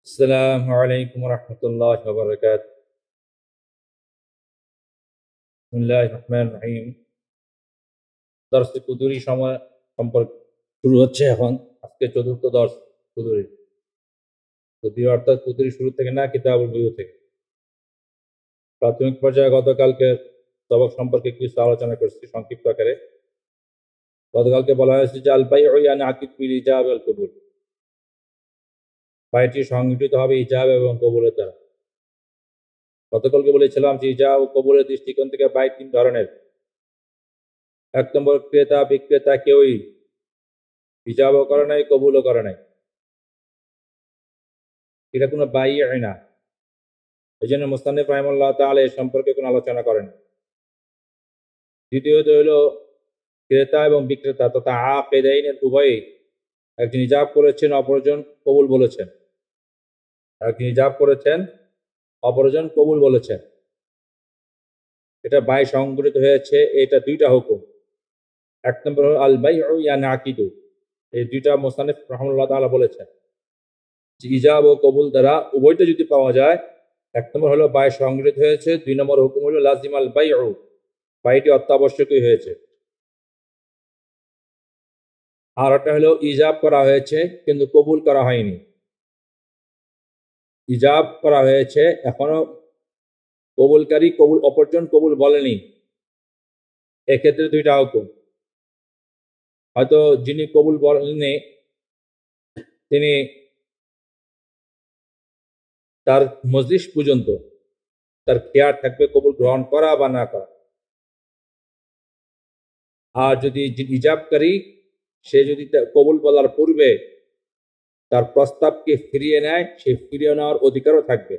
السلام عليكم ورحمة الله وبركاته. بسم الله الرحمن الرحيم. দর্স কুদুরি সময় সম্পর্ক শুরু হচ্ছে এখন। আজকে চতুর্থ দর্স কুদুরি। কুদুরি অর্থাৎ কুদুরি শুরু থেকে না, কিতাবুল বুয়ু থেকে। প্রাথমিক পর্যায়ে গতকালকে সবক সম্পর্কে কিছু আলোচনা করছি সংক্ষিপ্ত আকারে। গতকালকে বলা হয়েছে যে আল বাইউ ইয়ানি আকিদ বিল ইজাব ওয়াল কবুল। বাইটি সংগঠিত হবে ইজাব এবং কবুলের দ্বারা। গতকালকে বলেছিলাম যে ইজাব ও কবুলের দৃষ্টিকোণ থেকে বাই তিন ধরনের। এক নম্বর, ক্রেতা বিক্রেতা কেউই ইজাবও করে নাই, কবুলও করে নাই, এটা কোনো বাইই না। এই জন্য মুস্তানিফ রাহিমাহুল্লাহ তাআলা এ সম্পর্কে কোনো আলোচনা করেন। দ্বিতীয়ত হইল ক্রেতা এবং বিক্রেতা তথা আকিদাইনের উভয়ই, একজন ইজাব করেছেন, অপরজন কবুল বলেছেন। একজন ইজাব করেছেন, অপরজন কবুল বলেছেন। এটা বাই সংগঠিত হয়েছে, এটা দুইটা হুকুম। এক নম্বর হল আল বাইউ ইয়ানি আকিদু, এই দুইটা মুস্তানিফ রাহিমাহুল্লাহ তাআলা বলেছেন যে ইজাব ও কবুল দ্বারা উভয়টা যদি পাওয়া যায়, এক নম্বর হলো বাই সংগঠিত হয়েছে, দুই নম্বর হুকুম হলো লাজিম আল বাইউ, বাইটি অত্যাবশ্যকীয় হয়েছে। আর একটা হলো ইজাব করা হয়েছে কিন্তু কবুল করা হয়নি। ইজাব করা হয়েছে, এখনো কবুলকারী কবুল, অপরজন কবুল বলেনি। এক্ষেত্রে দুইটা হুকুম। হয়তো যিনি কবুল বলেননি তিনি তার মজলিস পর্যন্ত তার খেয়াল থাকবে কবুল গ্রহণ করা বা না করা। আর যদি ইজাবকারী সে যদি কবুল বলার পূর্বে তার প্রস্তাবকে ফিরিয়ে নেয়, সে ফিরিয়ে নেওয়ার অধিকারও থাকবে।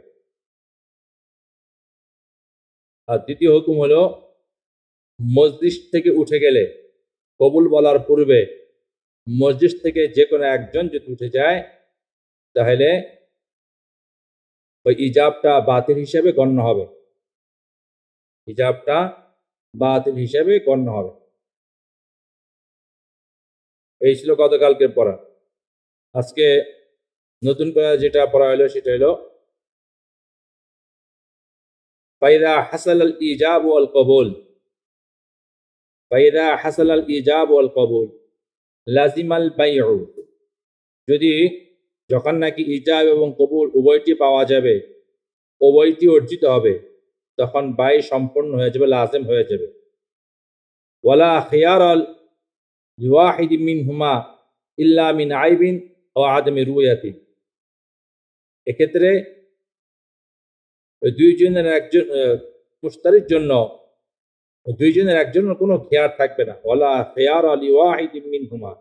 আর দ্বিতীয় হুকুম হলো মজলিস থেকে উঠে গেলে, কবুল বলার পূর্বে মসজিদ থেকে যে কোনো একজন যদি উঠে যায়, তাহলে ওই ইজাবটা বাতিল হিসেবে গণ্য হবে। ইজাবটা বাতিল হিসেবে গণ্য হবে। এই ছিল গতকালকের পড়া। আজকে নতুন করে যেটা পড়া হলো সেটা হলো ফাইদা হাসাল আল ইজাব ওয়াল কবুল। ফাইদা হাসাল আল ইজাব ওয়াল কবুল লাজিম আল বাইউ, যদি যখন নাকি ইজাব এবং কবুল উভয়টি পাওয়া যাবে, উভয়টি অর্জিত হবে, তখন বাই সম্পন্ন হয়ে যাবে, লাজিম হয়ে যাবে। ওয়ালা খিয়ার আল লিওয়াহিদ মিনহুমা ইল্লা মিন আইবিন ও আদমি রুয়াতি। এক্ষেত্রে দুইজনের একজন মুশতারির জন্য দুইজনের একজনের কোনো খেয়ার থাকবে না। ওয়ালা খিয়ার আল লিওয়াহিদ মিনহুমা,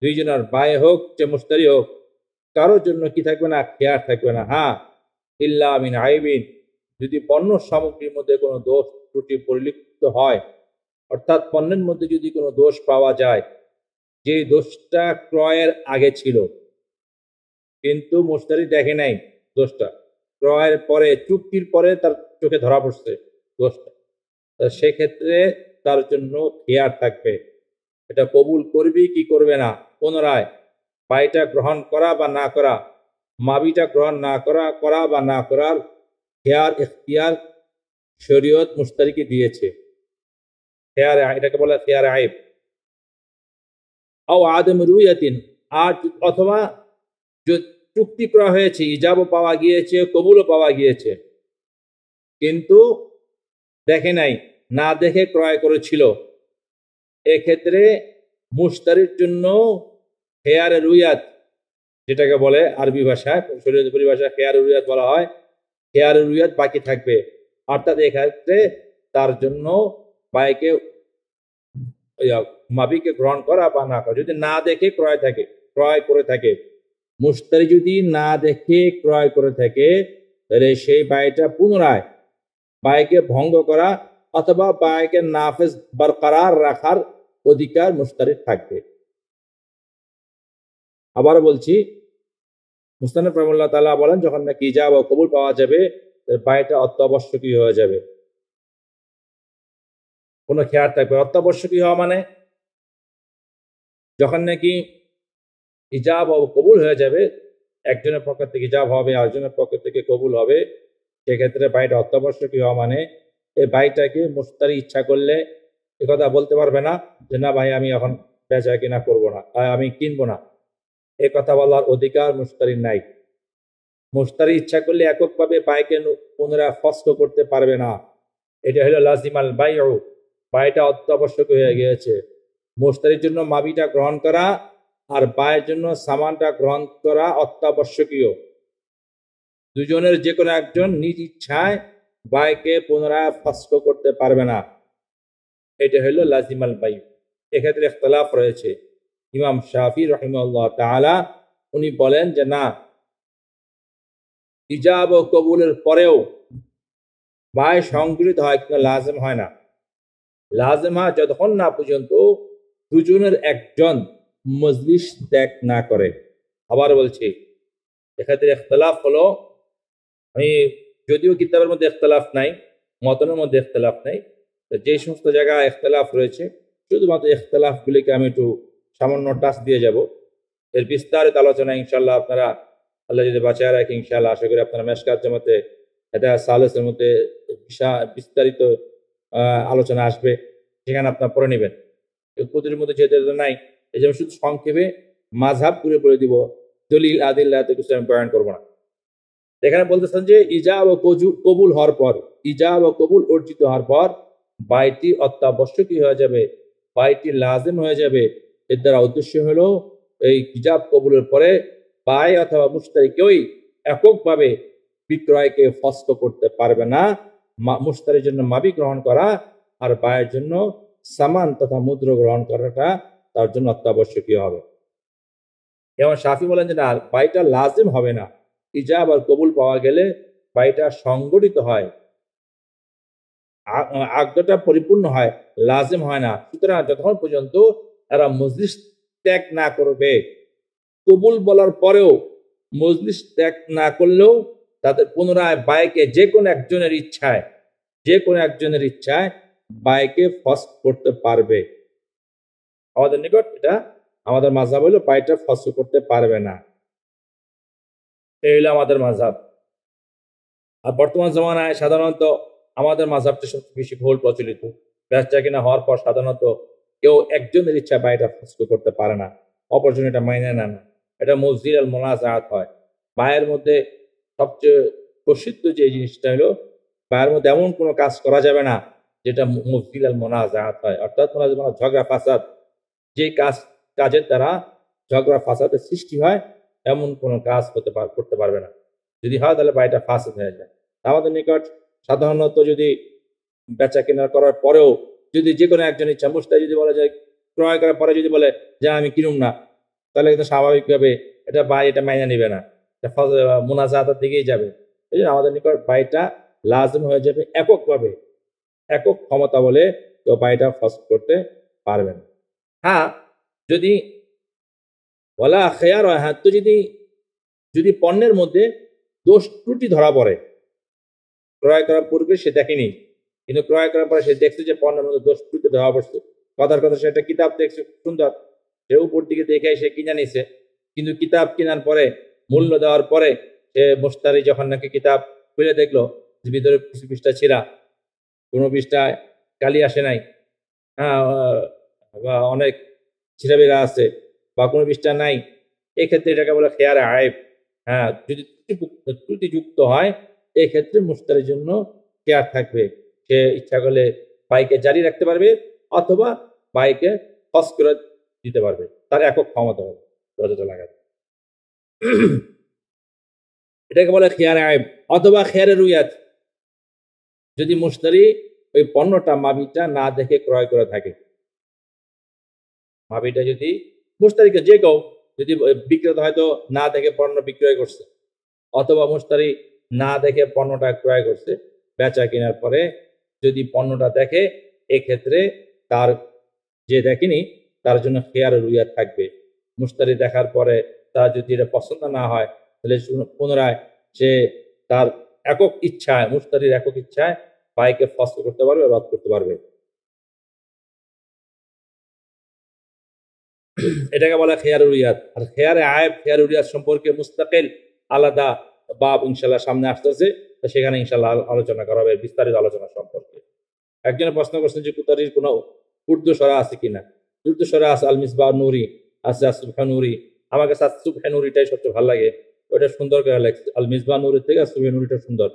দুইজনের বাই হোক যে মুশতারি হোক, কারোর জন্য কি থাকবে না, খেয়ার থাকবে না। হ্যাঁ, ইল্লা মিন আইবিন, যদি পণ্য সামগ্রীর মধ্যে কোনো দোষ ত্রুটি পরিলক্ষিত হয়, অর্থাৎ পণ্যের মধ্যে যদি কোনো দোষ পাওয়া যায়, যে দোষটা ক্রয়ের আগে ছিল কিন্তু মুশতারি দেখে নাই দোষটা, ক্রয়ের পরে চুক্তির পরে তার চোখে ধরা পড়ছে দোষটা, সেক্ষেত্রে তার জন্য খেয়ার থাকবে। এটা কবুল করবি কি করবে না, পুনরায় বাইটা গ্রহণ করা বা না করা, মাবিটা গ্রহণ না করা, করা বা না করার খেয়ার ইখতিয়ার শরীয়ত মুশতারিকে দিয়েছে। খেয়ার, এটাকে বলে খেয়ার আইব। আও আদম রুয়াতিন, আর অথবা চুক্তি করা হয়েছে, ইজাবও পাওয়া গিয়েছে, কবুলও পাওয়া গিয়েছে, কিন্তু দেখে নাই, না দেখে ক্রয় করেছিল, এক্ষেত্রে মুশতারির জন্য খেয়ার রুয়াত, যেটাকে বলে আরবি ভাষায় শরীয়ত পরিভাষায় খেয়ার রুয়াত বলা হয়, খেয়ার রুয়াত বাকি থাকবে। অর্থাৎ এক্ষেত্রে তার জন্য বাইকে মাবিকে গ্রহণ করা বা না করা, যদি না দেখে ক্রয় করে থাকে, মুশতারি যদি না দেখে ক্রয় করে থাকে, তাহলে সেই বাইটা পুনরায় বাইকে ভঙ্গ করা অথবা বাইকে নাফেজ বরকরার রাখার অধিকার মুশতারির থাকবে। আবার বলছি, মুস্তানিফ রাহিমাহুল্লাহ তাআলা বলেন, যখন নাকি ইজাব ও কবুল পাওয়া যাবে, বাইটা অত্যাবশ্যকীয় হয়ে যাবে, কোনো খেয়ার থাকবে। অত্যাবশ্যকীয় হওয়া মানে যখন নাকি ইজাব ও কবুল হয়ে যাবে, একজনের পক্ষ থেকে ইজাব হবে, আরেকজনের পক্ষ থেকে কবুল হবে, সেক্ষেত্রে বাইটা অত্যাবশ্যকীয় হওয়া মানে এই বাইটাকে মুশতারি ইচ্ছা করলে এ কথা বলতে পারবে না যে না ভাই আমি এখন বেচা কিনা করবো না, আমি কিনবো না। এ কথা বলার অধিকার মুশতারির নাই। মুশতারি ইচ্ছা করলে এককভাবে বাইকে পুনরায় ফস্ক করতে পারবে না। এটা হলো লাজিমাল বাইউ, বাইটা অত্যাবশ্যক হয়ে গিয়েছে। মুশতারির জন্য মাবিটা গ্রহণ করা আর বায়ের জন্য সামানটা গ্রহণ করা অত্যাবশ্যকীয়। দুজনের যে কোনো একজন নিজ ইচ্ছায় বাইকে পুনরায় ফস্ক করতে পারবে না। এটা হলো লাজিমাল বাইউ। এক্ষেত্রে ইখতিলাফ রয়েছে। ইমাম শাফি রাহিমাহুল্লাহ তাআলা উনি বলেন যে না, ইজাব ও কবুলের পরেও বায় সংগৃহীত হয় কিন্তু লাজেম হয় না। লাজেম হয় যতক্ষণ না পর্যন্ত দুজনের একজন মজলিস ত্যাগ না করে। আবার বলছি, এক্ষেত্রে ইখতিলাফ হলো, আমি যদিও কিতাবের মধ্যে ইখতিলাফ নাই, মতনের মধ্যে ইখতিলাফ নাই, যে সমস্ত জায়গায় ইখতিলাফ রয়েছে শুধুমাত্র ইখতিলাফগুলিকে আমি একটু সামান্য টাচ দিয়ে যাব। এর বিস্তারিত আলোচনা ইনশাল্লাহ আপনারা আল্লাহ যদি বাঁচায় রাখে ইনশাল্লাহ আশা করি আপনারা মেশকাত জামাতে এটা সালেসের মধ্যে বিস্তারিত আলোচনা আসবে, সেখানে আপনারা পড়ে নেবেন। প্রতিটির মধ্যে যেহেতু নাই, এই জন্য শুধু সংক্ষেপে মাযহাব পুরো পড়ে দিব, দলিল আদিল্লা এত কিছু আমি বয়ান করবো না। এখানে বলতেছেন যে ইজাব ও কবুল হওয়ার পর, ইজাব ও কবুল অর্জিত হওয়ার পর বাইটি অত্যাবশ্যকীয় হয়ে যাবে, বাইটি লাজিম হয়ে যাবে। এর দ্বারা উদ্দেশ্য হলো এই ইজাব কবুলের পরে বাই অথবা মুশতারি কেউই এককভাবে বিক্রয়কে ফস্ক করতে পারবে না। মুশতারির জন্য মাবি গ্রহণ করা আর বায়ের জন্য সামান তথা মুদ্র গ্রহণ করাটা তার জন্য অত্যাবশ্যকীয় হবে। যেমন শাফি বলেন যে না, বাইটা লাজিম হবে না, ইজাব আর কবুল পাওয়া গেলে বাইটা সংগঠিত হয়, আগ্রহটা পরিপূর্ণ হয়, লাজিম হয় না। সুতরাং যতক্ষণ পর্যন্ত এরা মজলিস ত্যাগ না করবে, কবুল বলার পরেও মজলিস ত্যাগ না করলেও তাদের পুনরায় বাইকে যে কোনো একজনের ইচ্ছায় বাইকে ফস্ক করতে পারবে। আমাদের নিকট এটা আমাদের মাযহাব হলো বাইটা ফস্ক করতে পারবে না, এই হলো আমাদের মাযহাব। আর বর্তমান জমানায় সাধারণত আমাদের মাযহাবটা সবচেয়ে বেশি ভুল প্রচলিত। বেচা কিনা হওয়ার পর সাধারণত কেউ একজনের ইচ্ছা বাইটা ফস্ক করতে পারে না, অপরজন এটা মাইনে নেয় না। এটা মসজিদ আল মোনাজাত হয়। বায়ের মধ্যে সবচেয়ে প্রসিদ্ধ যে জিনিসটা হলো, বায়ের মধ্যে এমন কোনো কাজ করা যাবে না যেটা মসজিদ আল মোনাজাত হয়, অর্থাৎ ঝগড়া ফাসাদ, যে কাজের দ্বারা ঝগড়া ফাসাদের সৃষ্টি হয় এমন কোনো কাজ করতে পারবে না। যদি হয় তাহলে বাড়িটা ফাসাদ হয়ে যায়। আমাদের নিকট সাধারণত যদি বেচা কেনা করার পরেও যদি যে কোনো একজন ইচ্ছা মুশতারি যদি বলা যায়, ক্রয় করার পরে যদি বলে যে আমি কিনুম না, তাহলে কিন্তু স্বাভাবিকভাবে এটা বাই এটা মাইনা নিবে না, মুনাজাতের দিকেই যাবে। এই জন্য আমাদের নিকট বাইটা লাজিম হয়ে যাবে এককভাবে, একক ক্ষমতা বলে কেউ বাইটা ফস্ক করতে পারবে না। হ্যাঁ, যদি বলা খেয়ার হয়, হ্যাঁ, তো যদি পণ্যের মধ্যে দোষ ত্রুটি ধরা পড়ে, ক্রয় করার পূর্বে সে দেখেনি কিন্তু ক্রয় করার পরে সে দেখছে যে পণ্যের মধ্যে দোষ ত্রুটি ধরা পড়ছে, কথার কথা সে একটা কিতাব দেখছে সুন্দর, সে উপর দিকে দেখে সে কিনে নিছে, কিন্তু কিতাব কেনার পরে মূল্য দেওয়ার পরে সে মুশতারি যখন নাকি কিতাব খুলে দেখলো যে ভিতরে কিছু পৃষ্ঠা ছিঁড়া, কোনো পৃষ্ঠায় কালি আসে নাই, হ্যাঁ, বা অনেক ছিঁড়াবিড়া আছে বা কোনো পৃষ্ঠা নাই, এক্ষেত্রে এটাকে বলে খেয়ারে আয়েব। হ্যাঁ, যদি ত্রুটিযুক্ত হয় এক্ষেত্রে মুশতারির জন্য কেয়ার থাকবে, সে ইচ্ছা করলে বাইকে জারি রাখতে পারবে অথবা বাইকে ফস্ক করে দিতে পারবে, তার একক ক্ষমতা হবে দরজা লাগাতে। এটাকে বলে খেয়ারে আয়েব অথবা খেয়ারে রুইয়াত। যদি মুশতারি ওই পণ্যটা মাবিটা না দেখে ক্রয় করে থাকে, মাবিটা যদি মুশতারিকে যে কেউ যদি বিক্রেতা হয়তো না দেখে পণ্য বিক্রয় করছে অথবা মুশতারি না দেখে পণ্যটা ক্রয় করছে, বেচা কেনার পরে যদি পণ্যটা দেখে এক্ষেত্রে তার যে দেখেনি তার জন্য খেয়ার রুইয়াত থাকবে। মুশতারি দেখার পরে তার যদি এটা পছন্দ না হয় তাহলে পুনরায় সে তার একক ইচ্ছায়, মুশতারির একক ইচ্ছায় বাইকে ফস্ক করতে পারবে, রদ করতে পারবে। এটাকে বলা খেয়ারুরিয়াত। আর খেয়ারে আয়েব খেয়ারুরিয়াত সম্পর্কে মুস্তাকিল আলাদা বাব ইনশাল্লাহ সামনে আসতেছে, সেখানে ইনশাল্লাহ আলোচনা করা হবে বিস্তারিত আলোচনা সম্পর্কে। একজনে প্রশ্ন করছেন যে কুতারির কোনো উর্দু সরা আছে কিনা। উর্দু সরা আছে, আল মিসবাহ নুরি আছে, আসুবহা নুরি। আমার কাছে আসুবহা নুরিটাই সবচেয়ে ভালো লাগে, ওইটা সুন্দর করে লেখছে। আল মিসবাহ নুরির থেকে আসুবহা নুরিটা সুন্দর,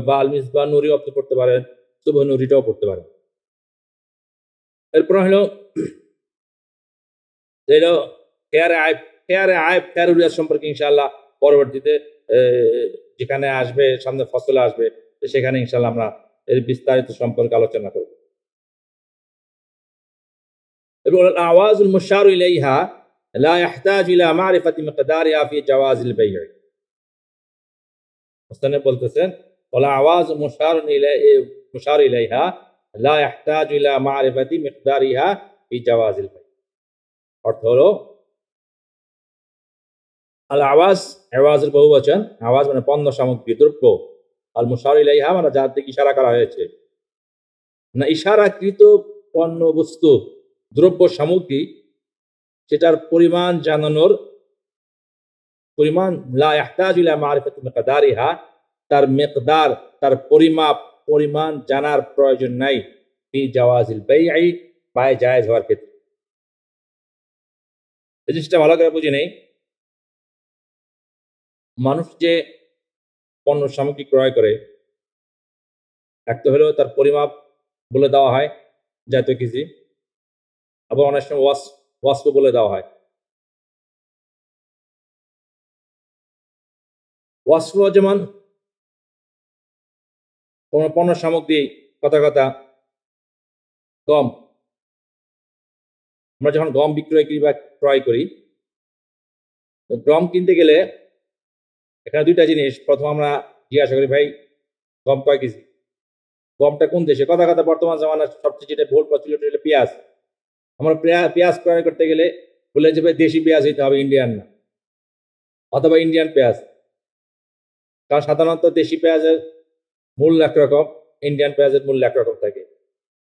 বা আল মিসবাহ নুরি অর্থ পড়তে পারেন, সুবহা নুরিটাও পড়তে পারেন। এরপর হলো খেয়ারে আয়েব খেয়ারুরিয়াত সম্পর্কে ইনশাআল্লাহ পরবর্তীতে যেখানে আসবে, সামনে ফসল আসবে, সেখানে ইনশাআল্লাহ আমরা এর বিস্তারিত সম্পর্কে আলোচনা করব। الأعواز المشار إليها لا يحتاج إلى معرفة مقدارها في جواز البيع। মুস্তানিফ বলতেছেন والأعواز مشار إليها لا يحتاج إلى معرفة مقدارها في جواز البيع। অর্থ হলো আল আওয়াজ, আওয়াজের বহুবচন, আওয়াজ মানে পণ্য সামগ্রী দ্রব্য, আল মুশার ইলাইহা মানে যার দিকে ইশারা করা হয়েছে, না ইশারাকৃত পণ্য বস্তু দ্রব্য সামগ্রী, সেটার পরিমাণ জানানোর, পরিমাণ লা ইয়াহতাজু ইলা মারিফাতি মিকদারিহা, তার মিকদার, তার পরিমাপ, পরিমাণ জানার প্রয়োজন নাই ফি জাওয়াজিল বাই'i, বায় জায়েজ হওয়ার ক্ষেত্রে। এই জিনিসটা ভালো করে বুঝে নেই। মানুষ যে পণ্য সামগ্রী ক্রয় করে, একটা হলেও তার পরিমাপ বলে দেওয়া হয় যে এত কেজি, আবার অনেক সময় ওয়াস্প বলে দেওয়া হয়। ওয়াস্প যেমন কোন পণ্য সামগ্রী, কথা গম, আমরা যখন গম বিক্রয় করি বা ক্রয় করি, গম কিনতে গেলে এখানে দুইটা জিনিস। প্রথম আমরা জিজ্ঞাসা করি, ভাই গম কয় কেজি, গমটা কোন দেশে। কথা বর্তমান জামানার সবচেয়ে যেটা ভুল প্রচলিত হলো পেঁয়াজ। আমরা পেঁয়াজ ক্রয় করতে গেলে বলে যে ভাই দেশি পেঁয়াজ হইতে হবে, ইন্ডিয়ান না, অথবা ইন্ডিয়ান পেঁয়াজ। কারণ সাধারণত দেশি পেঁয়াজের মূল্য একরকম, ইন্ডিয়ান পেঁয়াজের মূল্য একরকম থাকে,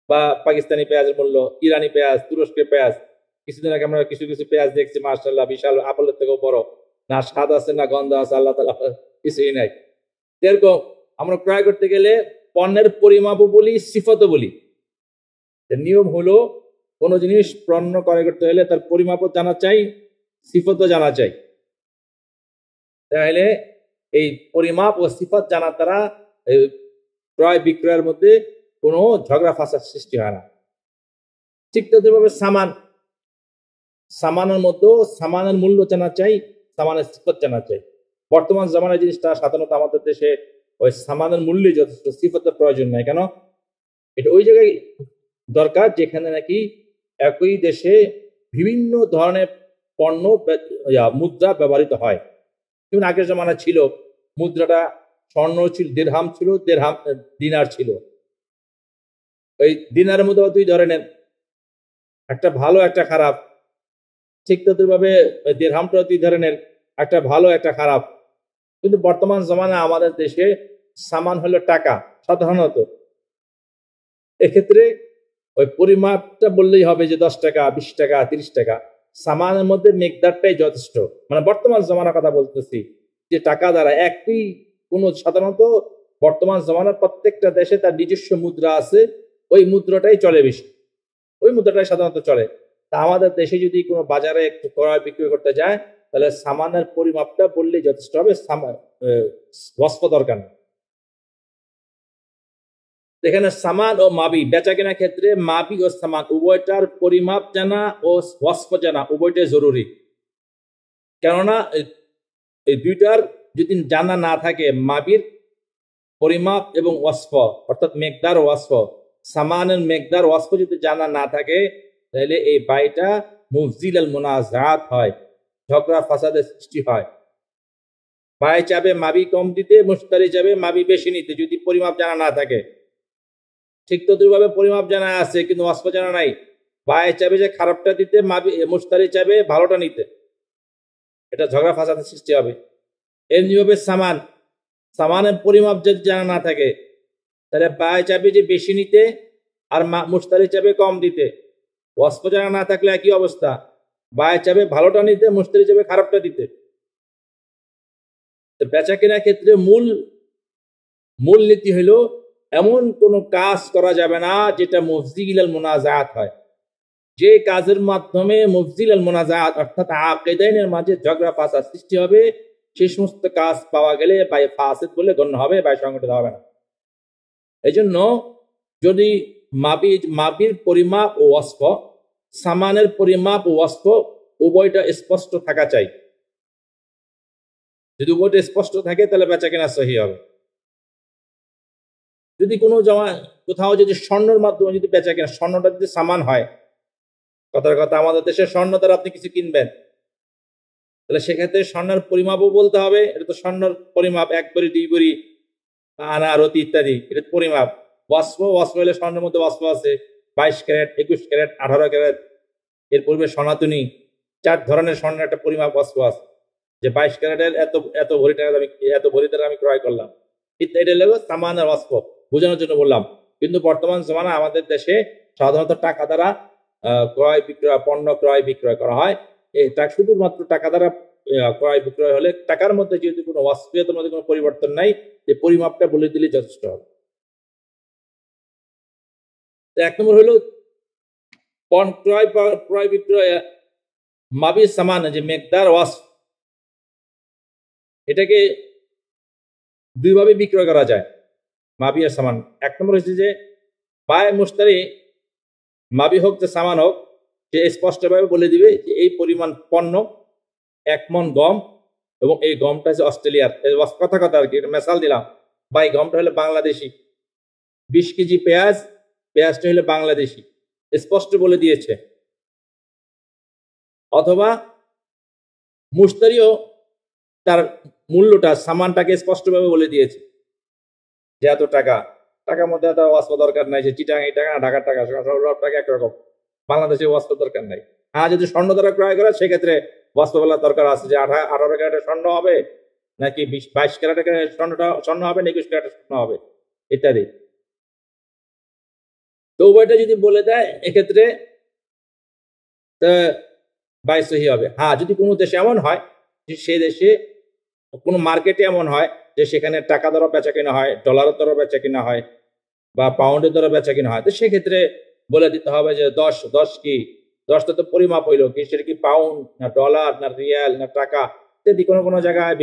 বা পাকিস্তানি পেঁয়াজের মূল্য, ইরানি পেঁয়াজ, তুরস্কের পেঁয়াজ। কিছুদিন আগে আমরা কিছু পেঁয়াজ দেখছি, মাশাআল্লাহ বিশাল, আপেলের থেকেও বড়, না স্বাদ আছে না গন্ধ আছে, আল্লাহ তাআলা কিছুই নাই। এরকম আমরা ক্রয় করতে গেলে পণ্যের পরিমাপও বলি, সিফতও বলি। নিয়ম হলো কোন জিনিস পণ্য ক্রয় করতে হলে তার পরিমাপও জানা চাই, সিফতও জানা চাই। তাহলে এই পরিমাপ ও সিফত জানার দ্বারা ক্রয় বিক্রয়ের মধ্যে কোনো ঝগড়া ফাসাদ সৃষ্টি হয় না। ঠিক তদ্রুপভাবে সামানের মধ্যেও সামানের মূল্য জানা চাই, সামানের সিফত জানা চাই। বর্তমান জামানায় জিনিসটা সাধারণত আমাদের দেশে ওই সামানের মূল্যই যথেষ্ট, সিফতের প্রয়োজন নাই। কেন? এটা ওই জায়গায় দরকার যেখানে নাকি একই দেশে বিভিন্ন ধরনের পণ্য মুদ্রা ব্যবহৃত হয়। যেমন আগের জামানা ছিল, মুদ্রাটা স্বর্ণ ছিল, দিরহাম ছিল, দিনার ছিল। ওই দিনারের মধ্যে দুই ধরনের, একটা ভালো একটা খারাপ। ঠিক তদ্রুপভাবে দিরহামটা দুই ধরনের, একটা ভালো একটা খারাপ। কিন্তু বর্তমান জমানা আমাদের দেশে সামান হলো টাকা সাধারণত। এক্ষেত্রে ওই পরিমাপটা বললেই হবে যে 10 টাকা, 20 টাকা, 30 টাকা। সামানের মধ্যে মেকদারটাই যথেষ্ট। মানে বর্তমান জমানার কথা বলতেছি, যে টাকা দ্বারা একই কোনো, সাধারণত বর্তমান জমানার প্রত্যেকটা দেশে তার নিজস্ব মুদ্রা আছে, ওই মুদ্রাটাই চলে বেশি, ওই মুদ্রাটাই সাধারণত চলে। তা আমাদের দেশে যদি কোনো বাজারে একটু ক্রয় বিক্রয় করতে যায়, তাহলে সামানের পরিমাপটা বললেই যথেষ্ট হবে, ওয়াসফ দরকার নেই। এখানে সামান ও মাবি, বেচা কেনার ক্ষেত্রে মাবি ও সামান উভয়টার পরিমাপ জানা ও ওয়াসফ জানা উভয়টাই জরুরি। কেননা এই দুইটার যদি জানা না থাকে, মাবির পরিমাপ এবং ওয়াসফ অর্থাৎ মেকদার ওয়াসফ, সামানের মেকদার ওয়াসফ যদি জানা না থাকে, তাহলে এই বাইটা মুফজিল আল মুনাজাত হয়, ঝগড়া ফাসাদের সৃষ্টি হয়। বাই চাবে মাবি কম দিতে, মুশতারি চাবে মাবি বেশি নিতে, যদি পরিমাপ জানা না থাকে। ঠিক তদ্রুপভাবে পরিমাপ জানা আছে কিন্তু ওয়াসফ জানা নাই, বাই চাবে যে খারাপটা দিতে, মুশতারি চাবে ভালোটা নিতে, এটা ঝগড়া ফাসাদের সৃষ্টি হবে। এমনিভাবে সামানের পরিমাপ যদি জানা না থাকে, তাহলে বাই চাবে যে বেশি নিতে আর মুশতারি চাবে কম দিতে। ওয়াসফ জানা না থাকলে একই অবস্থা, বায় চাবে ভালোটা নিতে, মুশতারি চাবে খারাপটা দিতে। তো বেচা কেনার ক্ষেত্রে মূল নীতি হলো এমন কোনো কাজ করা যাবে না যেটা মুফজি আল মুনাজাত হয়। যে কাজের মাধ্যমে মুফজি আল মুনাজাত অর্থাৎ আকীদাইনের মাঝে ঝগড়া ফাসাদ সৃষ্টি হবে, সেই সমস্ত কাজ পাওয়া গেলে বাই ফাসিদ বলে গণ্য হবে, বাই সংগঠিত হবে না। এই জন্য যদি মাবির পরিমাপ ও ওয়াসফ, সামানের পরিমাপ ও ওয়াসফ উভয়টা স্পষ্ট থাকা চাই। যদি উভয়টা স্পষ্ট থাকে তাহলে বেচা কেনা সহি হবে। যদি কোনো কোথাও যদি স্বর্ণের মাধ্যমে যদি বেচা কেনা, স্বর্ণটা যদি সামান হয়, কথার কথা আমাদের দেশের স্বর্ণ দ্বারা আপনি কিছু কিনবেন, তাহলে সেক্ষেত্রে স্বর্ণের পরিমাপও বলতে হবে। এটা তো স্বর্ণের পরিমাপ 1 ভরি 2 ভরি আনা রতি ইত্যাদি, এটা পরিমাপ। ওয়াসফ হলে স্বর্ণের মধ্যে ওয়াসফ আছে 22 ক্যারেট, 21 ক্যারেট, 18 ক্যারেট। এর পূর্বে সনাতনী 4 ধরনের স্বর্ণের একটা পরিমাপ ওয়াসফ আছে, যে 22 ক্যারেটের এত ভরি টাকা আমি, এত ভরি দ্বারা আমি ক্রয় করলাম। এটা হলো সামান আর ওয়াসফ, বোঝানোর জন্য বললাম। কিন্তু বর্তমান জমানা আমাদের দেশে সাধারণত টাকা দ্বারা পণ্য ক্রয় বিক্রয় করা হয়। এটা শুধুমাত্র টাকা দ্বারা ক্রয় বিক্রয় হলে, টাকার মধ্যে যেহেতু কোনো ওয়াসফিয়তের মধ্যে কোনো পরিবর্তন নাই, যে পরিমাপটা বলে দিলে যথেষ্ট হবে। 1 নম্বর হলো ক্রয় বিক্রয় মাবির সামান, যে মেকদার ওয়াসফ, এটাকে দুইভাবে বিক্রয় করা যায় মাবি আর সামান। 1 নম্বর হচ্ছে যে বায় মুশতারি, মাবি হোক যে সামান হোক, সে স্পষ্টভাবে বলে দিবে যে এই পরিমাণ পণ্য 1 মণ গম, এবং এই গমটা হচ্ছে অস্ট্রেলিয়ার। কথা আর কি, মেসাল দিলাম। বা এই গমটা হলো বাংলাদেশি। 20 কেজি পেঁয়াজটা হলো বাংলাদেশি, স্পষ্ট বলে দিয়েছে। অথবা মুশতারিও তার মূল্যটা, সামানটাকে স্পষ্টভাবে বলে দিয়েছে যে এত টাকার মধ্যে এত ওয়াসফ দরকার নাই, যে চিটাং এই টাকা, ঢাকার টাকা, সব টাকা একরকম, বাংলাদেশে ওয়াসফ দরকার নাই। যদি স্বর্ণ দ্বারা ক্রয় করে সেক্ষেত্রে ওয়াসফ বলার দরকার আছে, যে 18 ক্যারেটের স্বর্ণ হবে নাকি 22 ক্যারেটের স্বর্ণ হবে, 21 ক্যারেটের স্বর্ণ হবে ইত্যাদি। তো উভয়টা যদি বলে দেয় এক্ষেত্রে বাই সহি হবে। যদি কোনো দেশে এমন হয় যে সে দেশে কোনো মার্কেটে এমন হয় যে সেখানে টাকা দ্বারা বেচা কিনা হয়, ডলারের দ্বারা বেচা কিনা হয়, বা পাউন্ডের দ্বারা বেচা কিনা হয়, তো সেক্ষেত্রে বলে দিতে হবে যে 10 কি 10টা তো পরিমাপ হইলো কি, সেটা কি পাউন্ড না ডলার না রিয়াল না টাকা ইত্যাদি। কোনো জায়গায়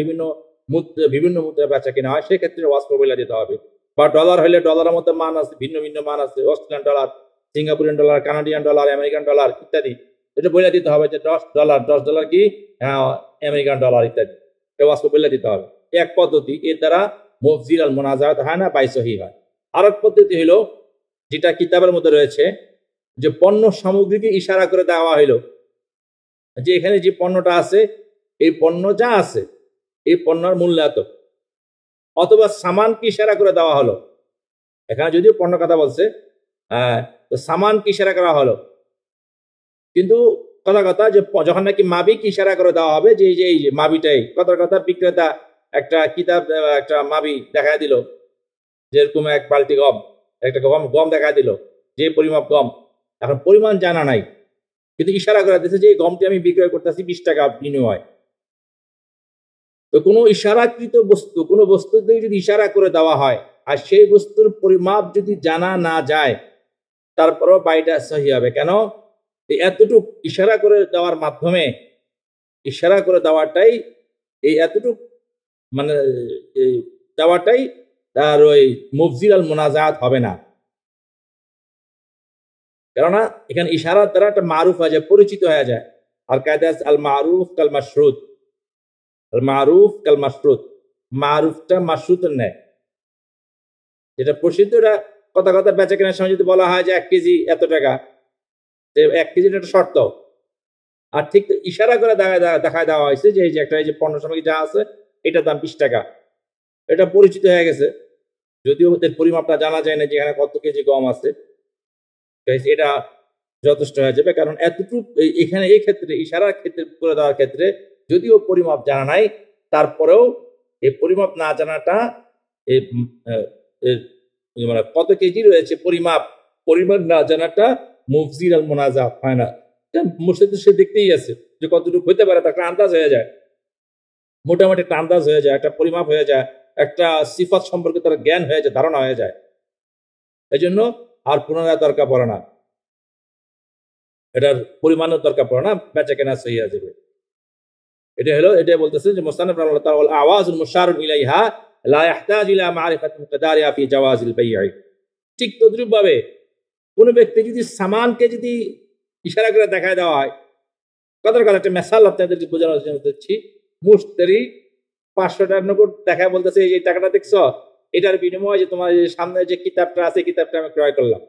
বিভিন্ন মুদ্রা বেচা কিনা হয়, সেক্ষেত্রে ওয়াসফ বলে দিতে হবে। বা ডলার হইলে ডলারের মধ্যে মান আছে, ভিন্ন মান আছে, Australian dollar, Singaporean dollar, Canadian dollar, American dollar ইত্যাদি। এটা বলে দিতে হবে যে $10 কি আমেরিকান ডলার ইত্যাদি, এটা ওয়াসফ বলে দিতে হবে। এক পদ্ধতি, এর দ্বারা মুফজি আল মুনাজাত হয় না, বাই সহি হয়। আর এক পদ্ধতি হলো যেটা কিতাবের মধ্যে রয়েছে, যে পণ্য সামগ্রীকে ইশারা করে দেওয়া হইল যে এখানে যে পণ্যটা আছে, এই পণ্য যা আছে এই পণ্যের মূল্য এত। অথবা সামানকে ইশারা করে দেওয়া হলো, এখানে যদিও পণ্য কথা বলছে, তো সামানকে ইশারা করা হলো, কিন্তু কথা যে যখন নাকি মাবিকে ইশারা করে দেওয়া হবে যে এই যে মাবিটাই, কথা বিক্রেতা একটা কিতাব, একটা মাবি দেখা দিল, যেরকম 1 বালতি গম, একটা গম দেখা দিল, যে পরিমাপ গম। এখন পরিমাণ জানা নাই, কিন্তু ইশারা করে দিচ্ছে যে এই গমটি আমি বিক্রয় করতেছি 20 টাকা বিনিময়। তো কোনো ইশারাকৃত বস্তু, কোনো বস্তু যদি ইশারা করে দেওয়া হয় আর সেই বস্তুর পরিমাপ যদি জানা না যায়, তারপরেও বাইটা সহি হবে। কেন? এতটুক ইশারা করে দেওয়ার মাধ্যমে, ইশারা করে দেওয়াটাই, এই এতটুক মানে দেওয়াটাই তার ওই মুফজি আল মুনাজাত হবে না। কেননা এখানে ইশারার দ্বারা একটা মারুফ হয়ে যায়, পরিচিত হয়ে যায়। আর কায়দা আল মারুফ কাল মাশরুত, আল মারুফ কাল মাশরুত, মারুফটা মাশরুতের ন্যায়, যেটা প্রসিদ্ধ। এটা কথা বেচা কেনার সময় যদি বলা হয় যে 1 কেজি এত টাকা, 1 কেজির একটা শর্ত। আর ঠিক ইশারা করে দেখায় দেওয়া হয়েছে যে এই যে একটা, এই যে পণ্য সামগ্রী যা আছে এটার দাম 20 টাকা, এটা পরিচিত হয়ে গেছে। যদিও ওদের পরিমাপটা জানা যায় না যে এখানে কত কেজি গম আছে, এটা যথেষ্ট হয়ে যাবে। কারণ এতটুকু এখানে এই ক্ষেত্রে ইশারার ক্ষেত্রে করে দেওয়ার ক্ষেত্রে যদিও পরিমাপ জানা নাই, তারপরেও এই পরিমাপ না জানাটা, মানে কত কেজি রয়েছে পরিমাণ না জানাটা মুফজি আল মুনাজাত হয় না, মুর্শিদ সে দেখতেই আছে যে কতটুকু হইতে পারে, তার একটা আন্দাজ হয়ে যায়, মোটামুটি একটা আন্দাজ হয়ে যায়, একটা পরিমাপ হয়ে যায়, একটা সিফাত সম্পর্কে তার জ্ঞান হয়ে যায়, ধারণা হয়ে যায়। এই জন্য আর পুনরায় দরকার পড়ে না, এটার পরিমাণের দরকার পড়ে না, বেচা কেনা সহি হয়ে যাবে। এটা হলো, এটাই বলতেছে যে মুস্তানাফ রাহিমাহুল্লাহ তাআলা আওয়াজুল মুশারুন ইলাইহা লা ইয়াহতাজ ইলা মারিফাতি মুকদারিহা ফি জাওয়াজিল বাই'i। ঠিক তদ্রুপ ভাবে কোন ব্যক্তি যদি সামানকে যদি ইশারা করে দেখায় দেওয়া হয়, কথার কথা একটা মেসাল আপনাদেরকে বোঝানোর জন্য দিচ্ছি। মুশতারি 500 টাকার নোট দেখায় বলতেছে এই টাকাটা দেখছো, এটার বিনিময়ে যে তোমার সামনে যে কিতাবটা আছে কিতাবটা আমি ক্রয় করলাম।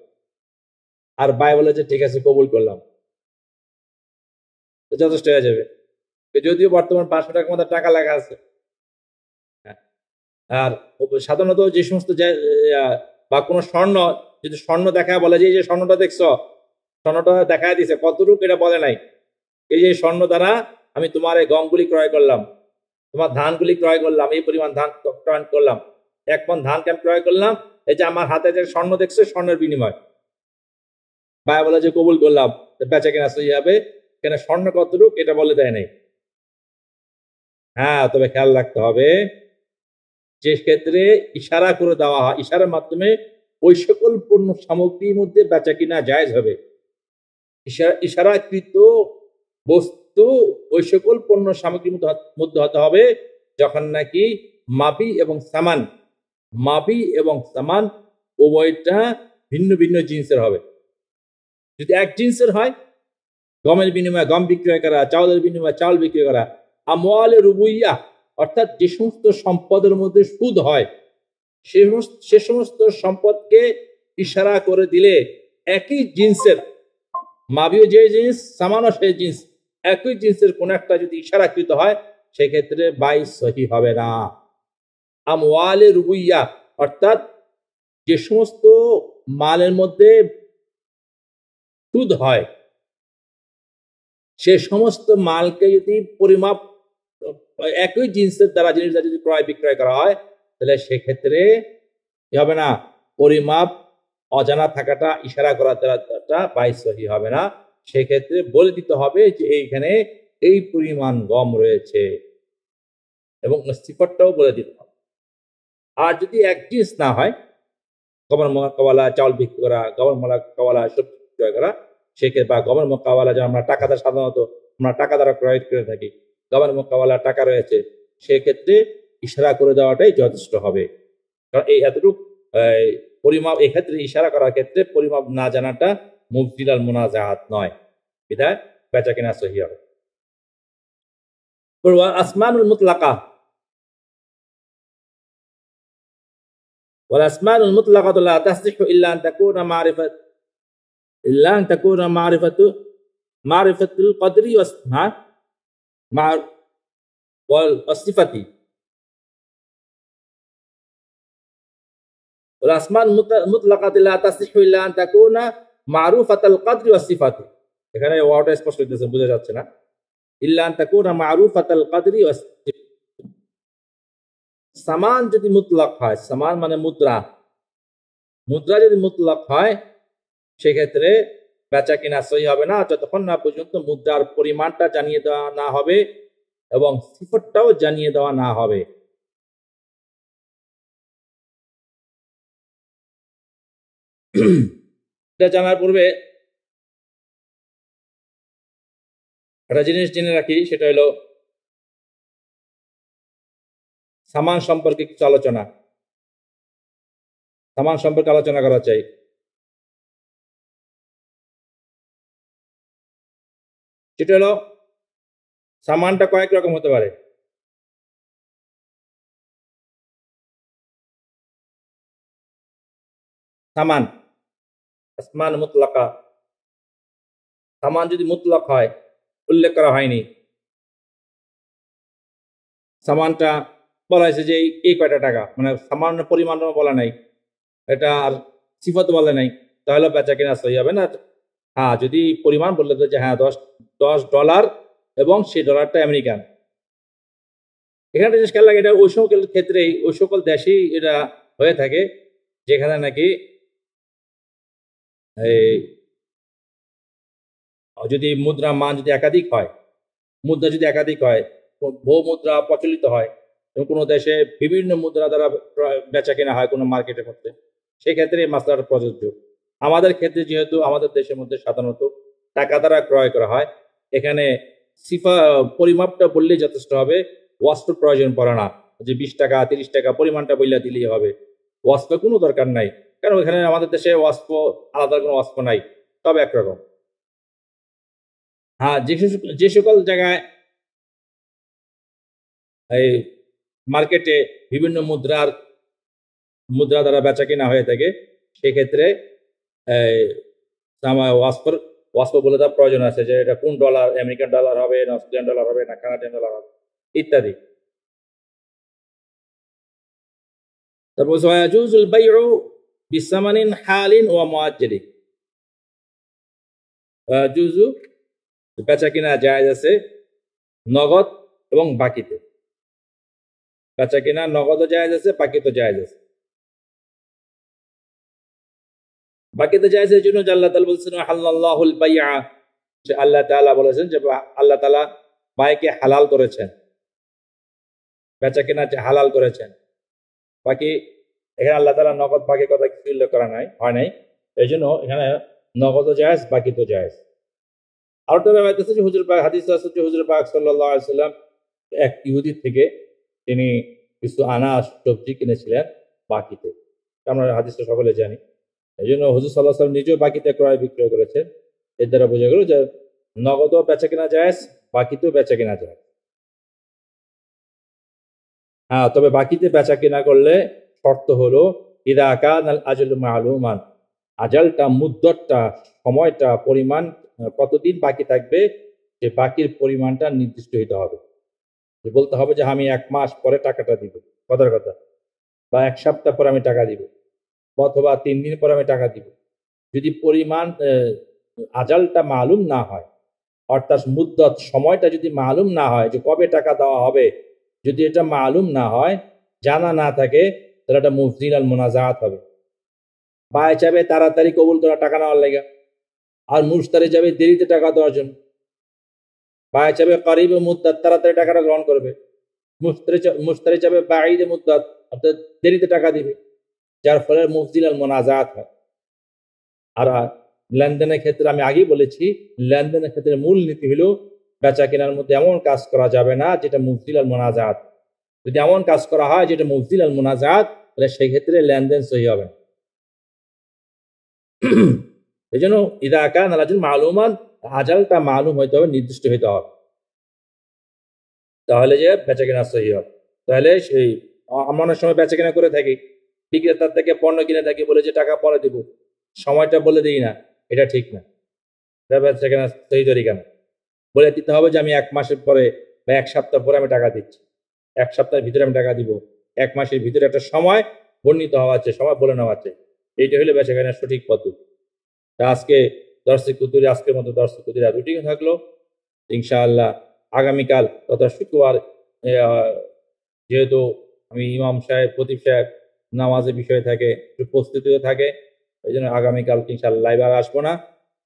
আর ভাই বলে যে ঠিক আছে কবুল করলাম, যথেষ্ট হয়ে যাবে। যদিও বর্তমান 500 টাকার মধ্যে টাকা লেখা আছে। আর সাধারণত যে সমস্ত বা কোনো স্বর্ণ, যদি স্বর্ণ দেখা বলে যে এই যে স্বর্ণটা দেখছো, স্বর্ণটা দেখা দিছে কতটুকু এটা বলে নাই। এই যে স্বর্ণ দ্বারা আমি তোমার এই গমগুলি ক্রয় করলাম, তোমার ধানগুলি ক্রয় করলাম, এই পরিমাণ ধান ক্রয় করলাম, 1 মণ ধানকে আমি ক্রয় করলাম, এই যে আমার হাতে যে স্বর্ণ দেখছো স্বর্ণের বিনিময়। ভাই বলে যে কবুল করলাম, বেচা কেনা সহি হবে। কেন স্বর্ণ কতটুকু এটা বলে দেয় নাই। হ্যাঁ, তবে খেয়াল রাখতে হবে যে ক্ষেত্রে ইশারা করে দেওয়া হয়, ইশারার মাধ্যমে ওই সকল পণ্য সামগ্রীর মধ্যে বেচা কিনা জায়েজ হবে। ইশারাকৃত বস্তু ওই সকল পণ্য সামগ্রীর মধ্যে হতে হবে যখন নাকি মাবি এবং সামান উভয়টা ভিন্ন ভিন্ন জিন্সের হবে। যদি এক জিন্সের হয়, গমের বিনিময়ে গম বিক্রয় করা, চাউলের বিনিময়ে চাউল বিক্রয় করা, আমওয়ালে রুবুইয়া অর্থাৎ যে সমস্ত সম্পদের মধ্যে সুদ হয় সে সমস্ত সম্পদকে ইশারা করে দিলে একই জিন্সের, মাবিও যে জিনিস সামানও সেই জিনিস, একই জিন্সের কোন একটা যদি ইশারাকৃত হয় সেক্ষেত্রে বাই সহি হবে না। আমওয়ালে রুবুইয়া অর্থাৎ যে সমস্ত মালের মধ্যে সুদ হয় সে সমস্ত মালকে যদি পরিমাপ একই জিন্সের দ্বারা জিনিসটা যদি ক্রয় বিক্রয় করা হয় তাহলে সেক্ষেত্রে কি হবে না, পরিমাপ অজানা থাকাটা, ইশারা করা দ্বারাটা বাই সহি হবে না। সেক্ষেত্রে বলে দিতে হবে যে এইখানে এই পরিমাণ গম রয়েছে এবং সিফাতটাও বলে দিতে হবে। আর যদি এক জিনিস না হয়, গমের মোকাবেলা চাউল বিক্রি করা, গমের মোকাবেলা সবজি বিক্রয় করা, সেক্ষেত্রে বা গমের মোকাবেলা যেন আমরা টাকা দ্বারা, সাধারণত আমরা টাকা দ্বারা ক্রয় করে থাকি, গমের মোকাবেলা টাকা রয়েছে, সেক্ষেত্রে ইশারা করে দেওয়াটাই যথেষ্ট হবে। কারণ এই এতটুকু পরিমাপ, এক্ষেত্রে ইশারা করার ক্ষেত্রে পরিমাপ না জানাটা মুবতিলাল মুনাজাত নয়, বিধায় বেচা কেনা সহি হবে। আসমানুল মুতলাকা والأسماء المطلقة لا تصح إلا أن تكون معرفة القدر والصفة. والأسماء المطلقة لا تصح إلا أن تكون معروفة القدر والصفة. এখানে ওয়ার্ডটা স্পষ্ট হইতেছে, বোঝা যাচ্ছে না। ইল্লা আন তাকুনা মারুফাতাল কদরি ওয়াস সিফাতি। সামান যদি মুতলাক হয়, সামান মানে মুদ্রা, মুদ্রা যদি মুতলাক হয় সেক্ষেত্রে বেচা কিনা সহি হবে না যতক্ষণ না পর্যন্ত মুদ্রার পরিমাণটা জানিয়ে দেওয়া না হবে এবং সিফাতটাও জানিয়ে দেওয়া না হবে। এটা জানার পূর্বে একটা জিনিস জেনে রাখি, সেটা হলো সামান সম্পর্কে কিছু আলোচনা, সামান সম্পর্কে আলোচনা করা চাই। সেটা হলো সামানটা কয়েক রকম হতে পারে। সামান, আসমান মুতলাকা, সামান যদি মুতলাক হয়, উল্লেখ করা হয়নি, সামানটা বলা হয়েছে যে এই কয়টা টাকা, মানে সামান্য পরিমাণও বলা নাই, এটা আর সিফাত বলে নাই, তাহলে বেচা কিনা সহি হবে না। হ্যাঁ, যদি পরিমাণ বললে যে হ্যাঁ $10 এবং সেই ডলারটা আমেরিকান, এখানে জিনিস খেয়াল লাগে, এটা ওই সকল ক্ষেত্রেই, ওই সকল দেশেই এটা হয়ে থাকে যেখানে নাকি এই যদি মুদ্রা মান যদি একাধিক হয়, মুদ্রা যদি একাধিক হয়, বহু মুদ্রা প্রচলিত হয় এবং কোনো দেশে বিভিন্ন মুদ্রা দ্বারা বেচা কেনা হয় কোনো মার্কেটের মধ্যে, সেক্ষেত্রে এই মাসলাটা প্রযোজ্য। আমাদের ক্ষেত্রে যেহেতু আমাদের দেশের মধ্যে সাধারণত টাকা দ্বারা ক্রয় করা হয়, এখানে পরিমাপটা বললেই যথেষ্ট হবে, ওয়াস্পের প্রয়োজন পড়ে না যে 20 টাকা 30 টাকা পরিমাণটা বললে দিলেই হবে। ওয়াস্পের কোনো দরকার নাই, কারণ এখানে আমাদের দেশে ওয়াস্প আলাদা কোনো ওয়াস্প নাই, সব একরকম। হ্যাঁ, যে সকল জায়গায় এই মার্কেটে বিভিন্ন মুদ্রা দ্বারা বেচা কেনা হয়ে থাকে, সেক্ষেত্রে ওয়াস্প বলে তার প্রয়োজন আছে যে এটা কোন ডলার, আমেরিকান ডলার হবে না অস্ট্রেলিয়ান ডলার হবে না কানাডিয়ান ডলার হবে ইত্যাদি। তারপর ওয়ায়াজুজুল বাইউ বিসামানিন হালিন ওয়া মুআজ্জালি, ওয়ায়াজুজু বেচা কিনা জায়েজ আছে নগদ এবং বাকিতে। বেচা কিনা নগদও জায়েজ আছে, বাকিতে জায়েজ আছে। বাকিতে জায়েজ এর জন্য যে আল্লাহ তাআলা বলেছেন হালাল্লাহুল বাইআ, যে আল্লাহ তাআলা বলেছেন যে আল্লাহ তাআলা বাইকে হালাল করেছেন, বেচা কিনা হালাল করেছেন। বাকি এখানে আল্লাহ তাআলা নগদ বাকি কথা কিছু উল্লেখ করা হয় নাই, এই জন্য এখানে নগদও জায়েজ, বাকিতেও জায়েজ। আর একটা ব্যাপার আছে যে হুজুর পাক হাদিস আছে যে হুজুর পাক সাল্লাল্লাহু আলাইহি ওয়াসাল্লাম এক ইহুদি থেকে তিনি কিছু আনাজ সবজি কিনেছিলেন বাকিতে, আমরা হাদিসটা সকলে জানি। এই জন্য হুজুর সাল্লাল্লাহু আলাইহি ওয়াসাল্লাম নিজেও বাকিতে ক্রয় বিক্রয় করেছেন। এর দ্বারা বোঝা গেল যে নগদও বেচা কেনা জায়েজ, বাকিতেও বেচা কেনা জায়েজ। হ্যাঁ, তবে বাকিতে বেচা কেনা করলে শর্ত হলো ইদা কানাল আজলু মালুমান, আজালটা মুদ্দতটা সময়টা পরিমাণ কতদিন বাকি থাকবে, যে বাকির পরিমাণটা নির্দিষ্ট হতে হবে। যে বলতে হবে যে আমি 1 মাস পরে টাকাটা দিব, কথার কথা, বা 1 সপ্তাহ পরে আমি টাকা দিব, অথবা 3 দিন পরে আমি টাকা দিব। যদি পরিমাণ আজালটা মালুম না হয়, অর্থাৎ মুদ্দত সময়টা যদি মালুম না হয় যে কবে টাকা দেওয়া হবে, যদি এটা মালুম না হয়, জানা না থাকে, তাহলে এটা মুফজিল আল মুনাজাত হবে। বায় চাবে তাড়াতাড়ি কবুল করা টাকা নেওয়ার লাগে, আর মুশতারি যাবে দেরিতে টাকা দেওয়ার জন্য। বায় চাবে করিবে মুদ্দাত, তাড়াতাড়ি টাকাটা গ্রহণ করবে। মুশতারি চাবে বাঈদে মুদ্দাত, অর্থাৎ দেরিতে টাকা দিবে, যার ফলে মুফজিল আল মুনাজাত হয়। আর লেনদেনের ক্ষেত্রে আমি আগেই বলেছি, লেনদেনের ক্ষেত্রে মূল নীতি হলো বেচা কেনার মধ্যে এমন কাজ করা যাবে না যেটা মুফজিল আল মুনাজাত। যদি এমন কাজ করা হয় যেটা মুফজিল আল মুনাজাত, তাহলে সেই ক্ষেত্রে লেনদেন সহি হবে না। এই জন্য ইদা কানা আল আজল মালুমান, আজালটা মালুম হইতে হবে, নির্দিষ্ট হইতে হবে, তাহলে যে বেচা কেনা সহি হবে। তাহলে সেই আমরা অনেক সময় বেচা কেনা করে থাকি, বিক্রেতার থেকে পণ্য কিনে থাকি, বলে যে টাকা পরে দেবো, সময়টা বলে দিই না, এটা ঠিক না। বেচা কেনা সহি তরিকা না, বলে দিতে হবে যে আমি 1 মাসের পরে বা 1 সপ্তাহ পরে আমি টাকা দিচ্ছি, 1 সপ্তাহের ভিতরে আমি টাকা দিব, 1 মাসের ভিতরে একটা সময় বর্ণিত হওয়া আছে, সময় বলে নেওয়া আছে। এইটা হলো বেচা কেনার সঠিক পদ্ধতি। তা আজকে দর্শক কুতুরি, আজকের মতো দর্শক কুতুরি দুটি থাকলো। ইনশাআল্লাহ আগামীকাল তথা শুক্রবার, যেহেতু আমি ইমাম সাহেব খতিব সাহেব নামাজের বিষয় থাকে, একটু প্রস্তুতিও থাকে, এই জন্য আগামীকাল ইনশাআল্লাহ লাইভ আর আসবো না।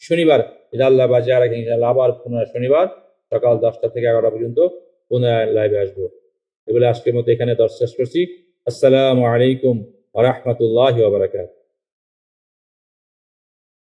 শনিবার আল্লাহ বাজে আর ইনশাআল্লাহ আবার পুনরায় শনিবার সকাল 10টা থেকে 11টা পর্যন্ত পুনরায় লাইভে আসবো। এগুলো আজকের মতো এখানে দর্শক শেষ করছি। আসসালামু আলাইকুম ওয়া রাহমাতুল্লাহি ওয়া বারাকাতুহু।